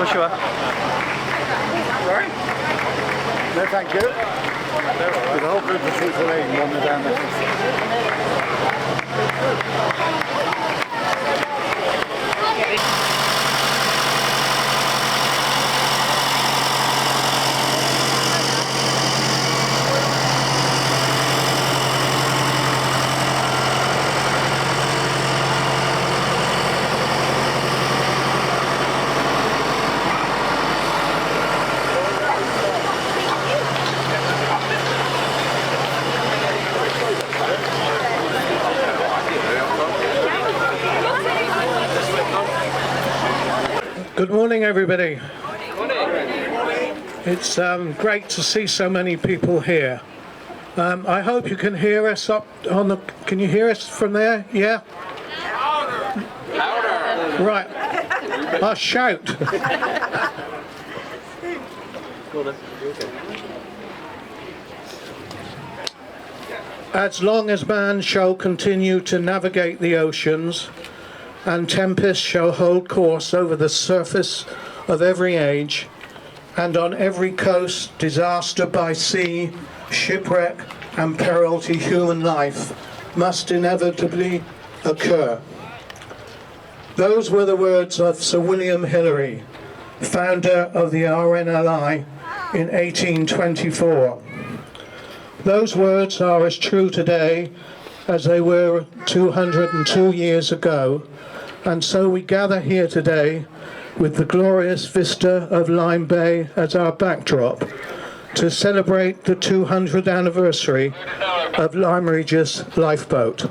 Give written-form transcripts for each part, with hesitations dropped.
Joshua. Right? No, thank you. There's a whole group of people in on the down Good morning, everybody. It's great to see so many people here. I hope you can hear us up on the... Can you hear us from there? Yeah? Louder. Right. I'll shout. As long as man shall continue to navigate the oceans, and tempest shall hold course over the surface of every age, and on every coast disaster by sea, shipwreck and peril to human life must inevitably occur. Those were the words of Sir William Hillary, founder of the RNLI in 1824. Those words are as true today as they were 202 years ago, and so we gather here today with the glorious vista of Lyme Bay as our backdrop to celebrate the 200th anniversary of Lyme Regis Lifeboat.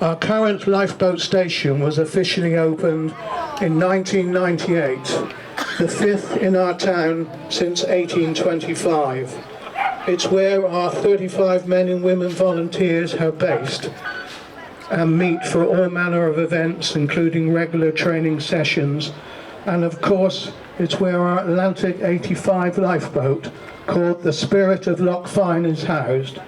Our current lifeboat station was officially opened in 1998, the fifth in our town since 1825. It's where our 35 men and women volunteers are based and meet for all manner of events, including regular training sessions. And of course, it's where our Atlantic 85 lifeboat, called the Spirit of Loch Fyne, is housed.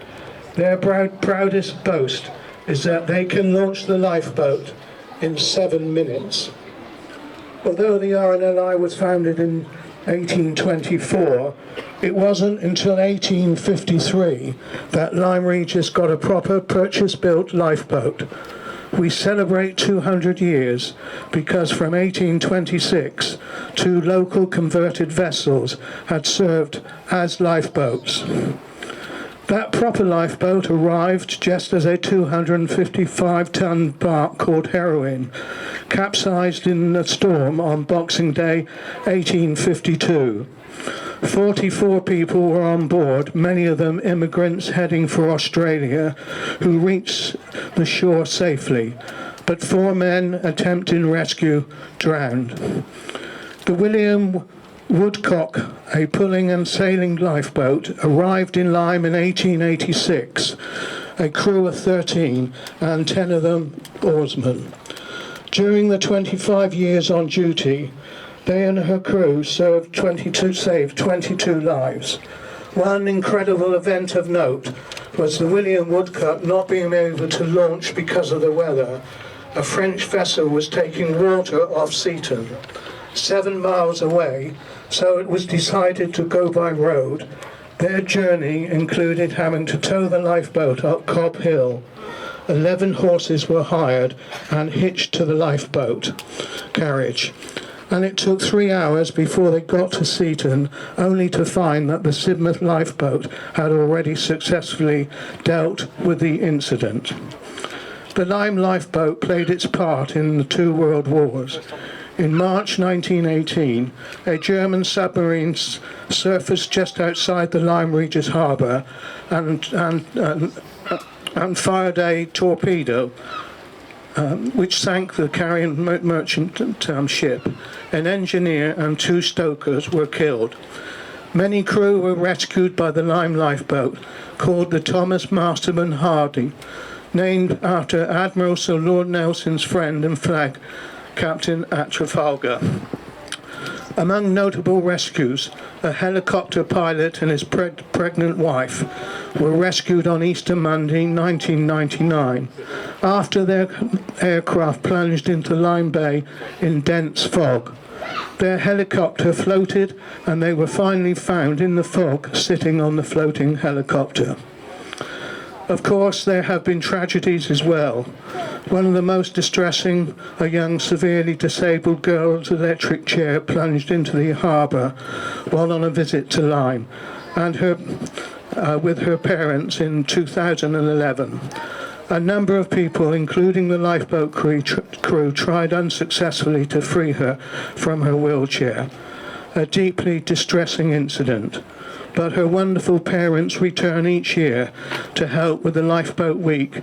Their proudest boast is that they can launch the lifeboat in 7 minutes. Although the RNLI was founded in 1824, it wasn't until 1853 that Lyme Regis got a proper purchase-built lifeboat. We celebrate 200 years because from 1826, 2 local converted vessels had served as lifeboats. That proper lifeboat arrived just as a 255-ton bark called Heroine capsized in a storm on Boxing Day 1852. 44 people were on board, many of them immigrants heading for Australia, who reached the shore safely, but 4 men attempting rescue drowned. The William Woodcock, a pulling and sailing lifeboat, arrived in Lyme in 1886, a crew of 13 and 10 of them oarsmen. During the 25 years on duty, they and her crew saved 22 lives. One incredible event of note was the William Woodcock not being able to launch because of the weather. A French vessel was taking water off Seaton, 7 miles away, so it was decided to go by road. Their journey included having to tow the lifeboat up Cobb Hill. 11 horses were hired and hitched to the lifeboat carriage. And it took 3 hours before they got to Seaton, only to find that the Sidmouth lifeboat had already successfully dealt with the incident. The Lyme lifeboat played its part in the 2 world wars. In March 1918, a German submarine surfaced just outside the Lyme Regis harbour and fired a torpedo, which sank the carrying merchant ship. An engineer and 2 stokers were killed. Many crew were rescued by the Lyme lifeboat, called the Thomas Masterman Hardy, named after Admiral Sir Lord Nelson's friend and flag captain at Trafalgar. Among notable rescues, a helicopter pilot and his pregnant wife were rescued on Easter Monday 1999 after their aircraft plunged into Lyme Bay in dense fog. Their helicopter floated and they were finally found in the fog sitting on the floating helicopter. Of course, there have been tragedies as well. One of the most distressing, a young severely disabled girl's electric chair plunged into the harbour while on a visit to Lyme, and with her parents in 2011. A number of people, including the lifeboat crew, tried unsuccessfully to free her from her wheelchair. A deeply distressing incident. But her wonderful parents return each year to help with the Lifeboat Week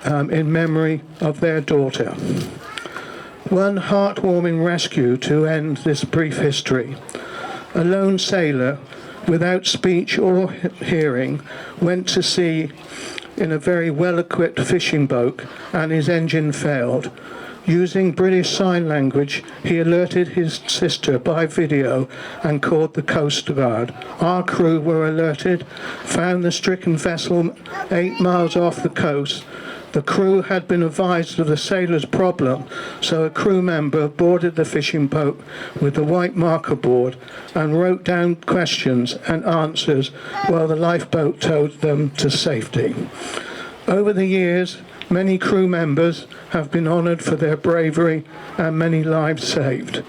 in memory of their daughter. One heartwarming rescue to end this brief history. A lone sailor, without speech or hearing, went to sea in a very well-equipped fishing boat and his engine failed. Using British Sign Language, he alerted his sister by video and called the Coast Guard. Our crew were alerted, found the stricken vessel 8 miles off the coast. The crew had been advised of the sailor's problem, so a crew member boarded the fishing boat with the white marker board and wrote down questions and answers while the lifeboat towed them to safety. Over the years, many crew members have been honoured for their bravery and many lives saved.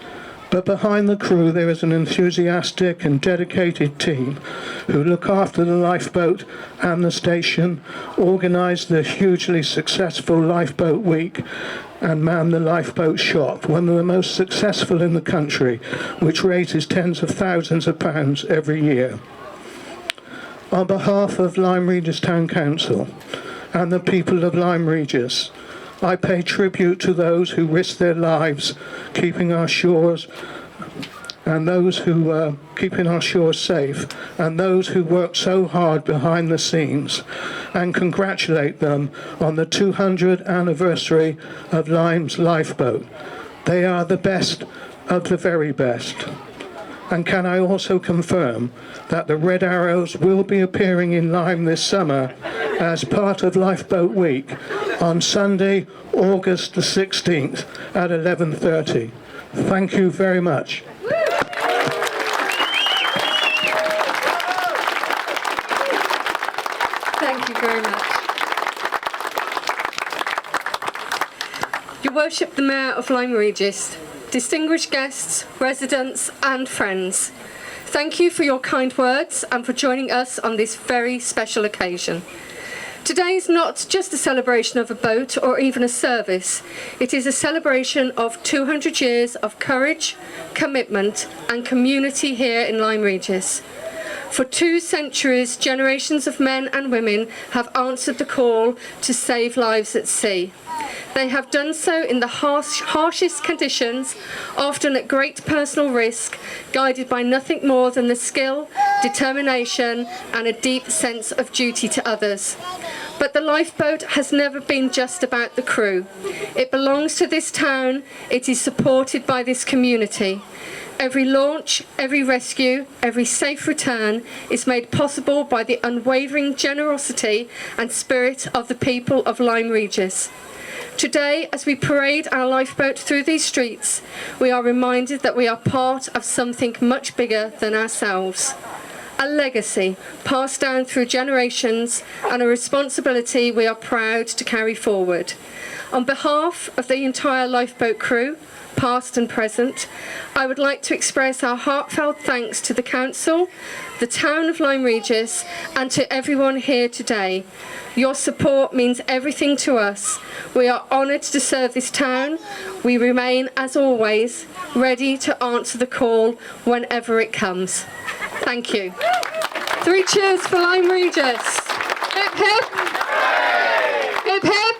But behind the crew there is an enthusiastic and dedicated team who look after the lifeboat and the station, organise the hugely successful Lifeboat Week and man the lifeboat shop, one of the most successful in the country, which raises tens of thousands of pounds every year. On behalf of Lyme Regis Town Council and the people of Lyme Regis, I pay tribute to those who risk their lives keeping our shores and those who keeping our shores safe, and those who work so hard behind the scenes, and congratulate them on the 200th anniversary of Lyme's Lifeboat. They are the best of the very best. And can I also confirm that the Red Arrows will be appearing in Lyme this summer as part of Lifeboat Week on Sunday, August the 16th at 11:30. Thank you very much. Thank you very much. Your Worship, the Mayor of Lyme Regis, distinguished guests, residents and friends, thank you for your kind words and for joining us on this very special occasion. Today is not just a celebration of a boat or even a service. It is a celebration of 200 years of courage, commitment and community here in Lyme Regis. For 2 centuries, generations of men and women have answered the call to save lives at sea. They have done so in the harshest conditions, often at great personal risk, guided by nothing more than the skill, determination and a deep sense of duty to others. But the Lifeboat has never been just about the crew. It belongs to this town, it is supported by this community. Every launch, every rescue, every safe return is made possible by the unwavering generosity and spirit of the people of Lyme Regis. Today, as we parade our lifeboat through these streets, we are reminded that we are part of something much bigger than ourselves. A legacy passed down through generations and a responsibility we are proud to carry forward. On behalf of the entire lifeboat crew, past and present, I would like to express our heartfelt thanks to the Council, the town of Lyme Regis, and to everyone here today. Your support means everything to us. We are honoured to serve this town. We remain, as always, ready to answer the call whenever it comes. Thank you. 3 cheers for Lyme Regis. Hip hip. Hip hip.